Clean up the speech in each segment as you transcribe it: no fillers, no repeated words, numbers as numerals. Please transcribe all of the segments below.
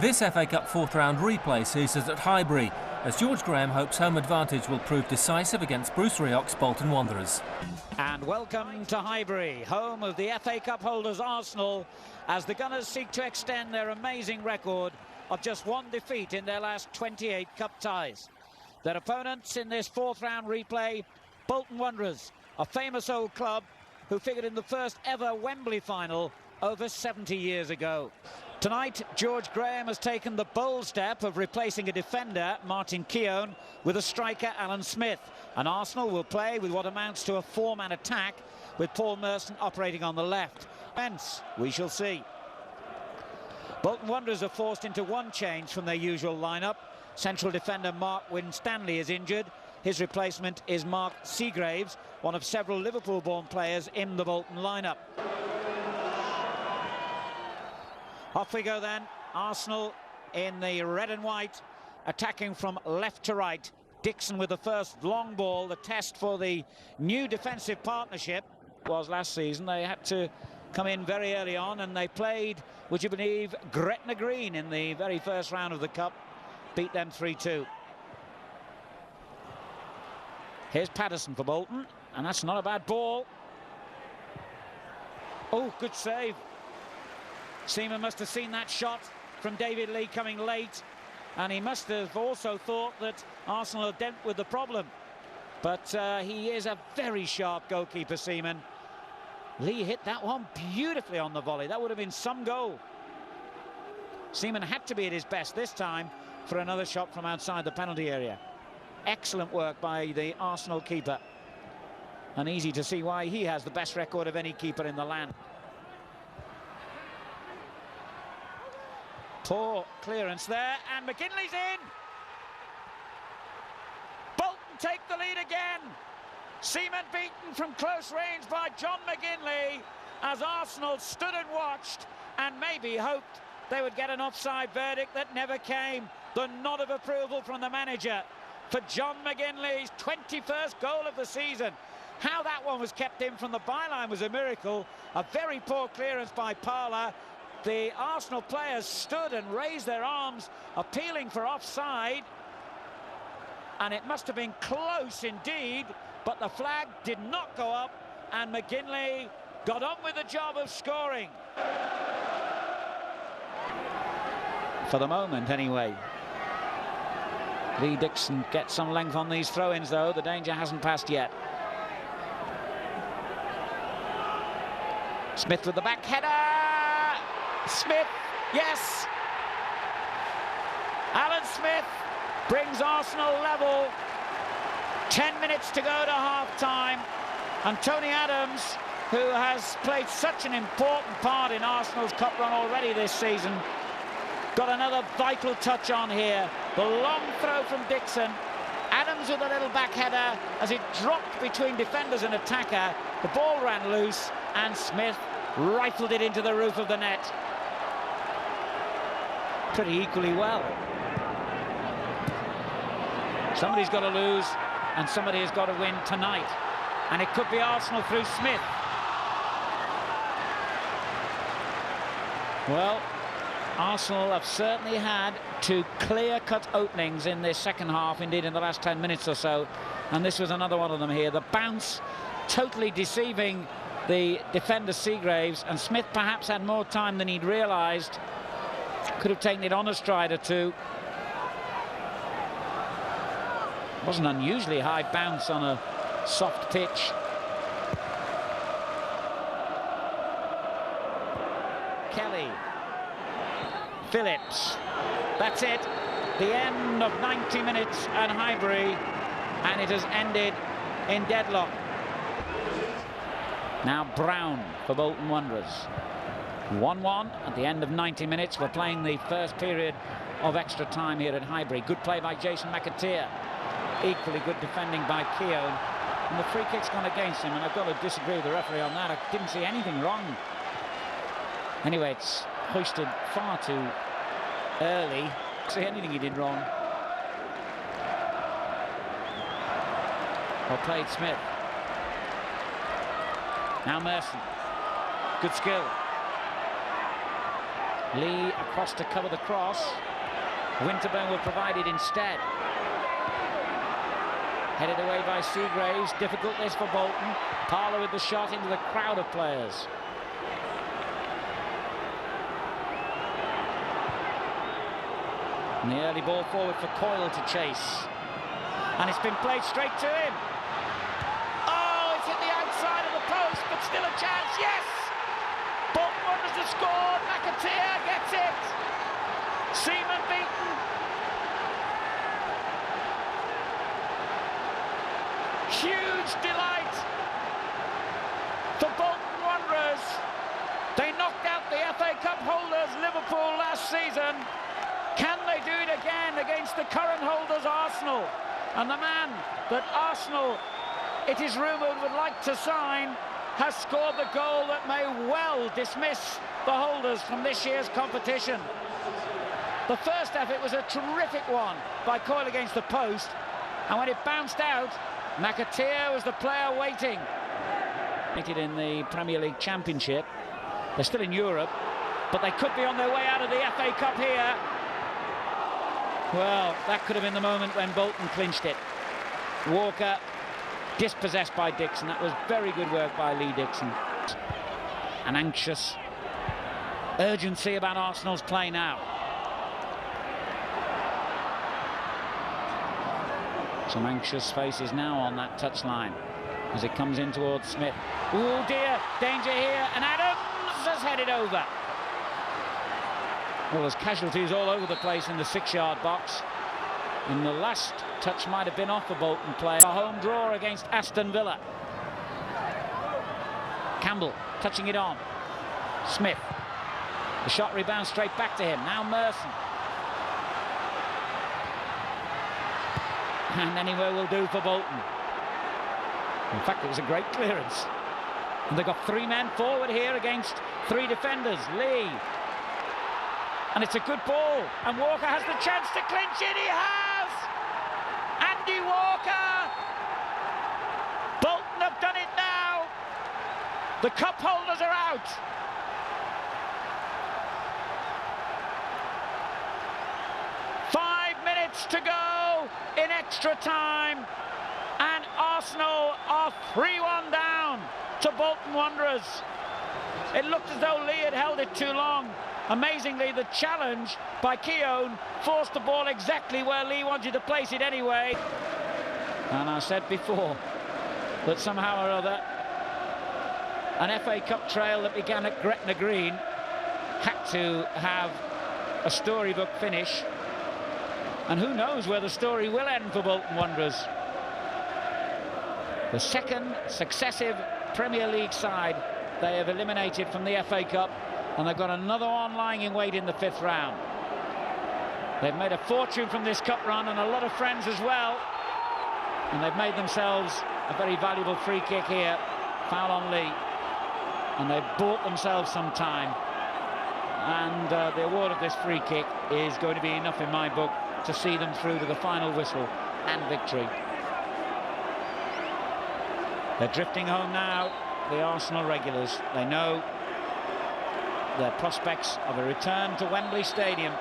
This FA Cup fourth round replay sees us at Highbury, as George Graham hopes home advantage will prove decisive against Bruce Rioch's Bolton Wanderers. And welcome to Highbury, home of the FA Cup holders Arsenal, as the Gunners seek to extend their amazing record of just one defeat in their last 28 cup ties. Their opponents in this fourth round replay, Bolton Wanderers, a famous old club who figured in the first ever Wembley final over 70 years ago. Tonight, George Graham has taken the bold step of replacing a defender, Martin Keown, with a striker, Alan Smith. And Arsenal will play with what amounts to a four-man attack, with Paul Merson operating on the left. Hence, we shall see. Bolton Wanderers are forced into one change from their usual lineup. Central defender Mark Winstanley is injured. His replacement is Mark Seagraves, one of several Liverpool-born players in the Bolton lineup. Off we go then. Arsenal in the red and white, attacking from left to right. Dixon with the first long ball. The test for the new defensive partnership was last season. They had to come in very early on, and they played, would you believe, Gretna Green in the very first round of the Cup. Beat them 3-2. Here's Patterson for Bolton, and that's not a bad ball. Oh, good save. Seaman must have seen that shot from David Lee coming late, and he must have also thought that Arsenal had dealt with the problem. But he is a very sharp goalkeeper, Seaman. Lee hit that one beautifully on the volley. That would have been some goal. Seaman had to be at his best this time for another shot from outside the penalty area. Excellent work by the Arsenal keeper. And easy to see why he has the best record of any keeper in the land. Poor clearance there, and McGinley's in. Bolton take the lead again. Seaman beaten from close range by John McGinley, as Arsenal stood and watched and maybe hoped they would get an offside verdict that never came. The nod of approval from the manager for John McGinley's 21st goal of the season. How that one was kept in from the byline was a miracle. A very poor clearance by Parler. The Arsenal players stood and raised their arms, appealing for offside. And it must have been close indeed, but the flag did not go up, and McGinley got on with the job of scoring. For the moment, anyway. Lee Dixon gets some length on these throw-ins, though. The danger hasn't passed yet. Smith with the back header. Smith, yes. Alan Smith brings Arsenal level. 10 minutes to go to half-time. And Tony Adams, who has played such an important part in Arsenal's cup run already this season, got another vital touch on here. The long throw from Dixon. Adams with a little back header as it dropped between defenders and attacker. The ball ran loose, and Smith rifled it into the roof of the net. Pretty equally well. Somebody's got to lose, and somebody has got to win tonight. And it could be Arsenal through Smith. Well, Arsenal have certainly had two clear-cut openings in this second half, indeed in the last 10 minutes or so, and this was another one of them here. The bounce totally deceiving the defender Seagraves, and Smith perhaps had more time than he'd realised. Could have taken it on a stride or two. It was an unusually high bounce on a soft pitch. Kelly. Phillips. That's it. The end of 90 minutes at Highbury, and it has ended in deadlock. Now Brown for Bolton Wanderers. 1-1 at the end of 90 minutes. We're playing the first period of extra time here at Highbury. Good play by Jason McAteer. Equally good defending by Keown. And the free kick's gone against him, and I've got to disagree with the referee on that. I didn't see anything wrong. Anyway, it's hoisted far too early. See anything he did wrong. Well played, Smith. Now Merson. Good skill. Lee across to cover the cross. Winterburn will provide it instead. Headed away by Seagraves. Difficult this for Bolton. Parlour with the shot into the crowd of players. And the early ball forward for Coyle to chase. And it's been played straight to him. Oh, it's hit the outside of the post, but still a chance, yes! Bolton Wanderers have scored. McAteer gets it. Seaman beaten. Huge delight for Bolton Wanderers. They knocked out the FA Cup holders Liverpool last season. Can they do it again against the current holders Arsenal? And the man that Arsenal, it is rumoured, would like to sign has scored the goal that may well dismiss the holders from this year's competition. The first effort was a terrific one by Coyle against the post, and when it bounced out, McAteer was the player waiting. In the Premier League Championship, they're still in Europe, but they could be on their way out of the FA Cup here. Well, that could have been the moment when Bolton clinched it. Walker dispossessed by Dixon. That was very good work by Lee Dixon. An anxious urgency about Arsenal's play now. Some anxious faces now on that touchline as it comes in towards Smith. Oh dear, danger here, and Adams has headed over. Well, there's casualties all over the place in the 6-yard box. And the last touch might have been off a Bolton player. A home draw against Aston Villa. Campbell touching it on. Smith. The shot rebounds straight back to him. Now Merson. And anywhere will do for Bolton. In fact, it was a great clearance. And they've got 3 men forward here against 3 defenders. Lee. And it's a good ball, and Walker has the chance to clinch it. He has! Andy Walker! Bolton have done it now. The cup holders are out. Five minutes to go in extra time, and Arsenal are 3-1 down to Bolton Wanderers. It looked as though Lee had held it too long. Amazingly, the challenge by Keown forced the ball exactly where Lee wanted to place it anyway. And I said before that somehow or other an FA Cup trail that began at Gretna Green had to have a storybook finish. And who knows where the story will end for Bolton Wanderers. The second successive Premier League side they have eliminated from the FA Cup. And they've got another one lying in wait in the 5th round. They've made a fortune from this cup run and a lot of friends as well. And they've made themselves a very valuable free kick here. Foul on Lee. And they've bought themselves some time. And the award of this free kick is going to be enough in my book to see them through to the final whistle and victory. They're drifting home now, the Arsenal regulars. They know their prospects of a return to Wembley Stadium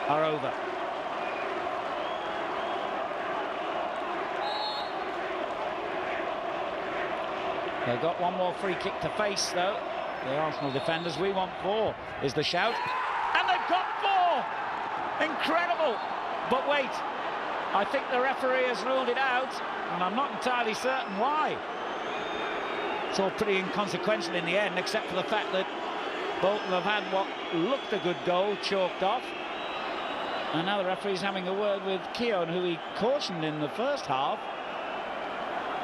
are over. They've got one more free kick to face, though. The Arsenal defenders, we want 4, is the shout. And they've got 4! Incredible! But wait, I think the referee has ruled it out, and I'm not entirely certain why. It's all pretty inconsequential in the end, except for the fact that Bolton have had what looked a good goal chalked off. And now the referee's having a word with Keown, who he cautioned in the first half.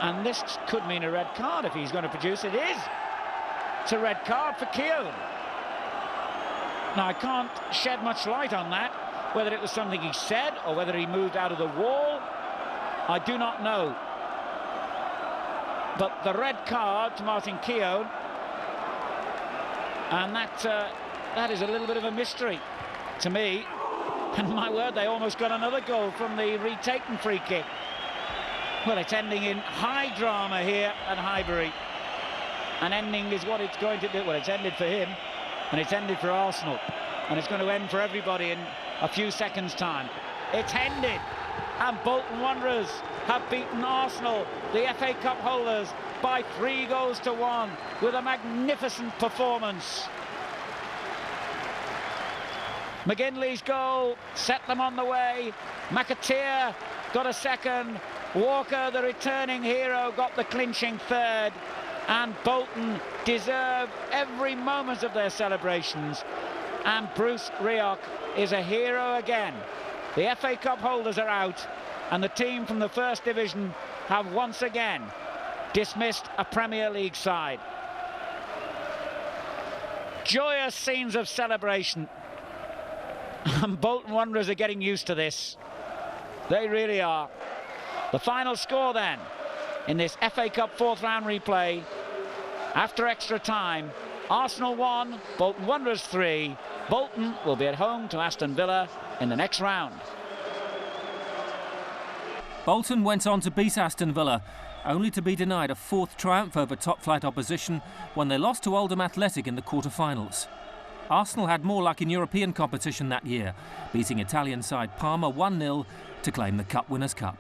And this could mean a red card if he's going to produce it. It is! It's a red card for Keown. Now, I can't shed much light on that, whether it was something he said or whether he moved out of the wall. I do not know. But the red card to Martin Keown, and that is a little bit of a mystery to me. And my word, they almost got another goal from the retaken free kick. Well, it's ending in high drama here at Highbury. And ending is what it's going to do. Well, it's ended for him, and it's ended for Arsenal. and it's going to end for everybody in a few seconds' time. It's ended, and Bolton Wanderers have beaten Arsenal, the FA Cup holders, by 3-1 with a magnificent performance. McGinley's goal set them on the way. McAteer got a second. Walker, the returning hero, got the clinching third. And Bolton deserve every moment of their celebrations. And Bruce Rioch is a hero again. The FA Cup holders are out, and the team from the First Division have once again dismissed a Premier League side. Joyous scenes of celebration. And Bolton Wanderers are getting used to this. They really are. The final score then, in this FA Cup fourth round replay, after extra time, Arsenal 1, Bolton Wanderers 3. Bolton will be at home to Aston Villa in the next round. Bolton went on to beat Aston Villa, only to be denied a fourth triumph over top-flight opposition when they lost to Oldham Athletic in the quarter-finals. Arsenal had more luck in European competition that year, beating Italian side Parma 1-0 to claim the Cup Winners' Cup.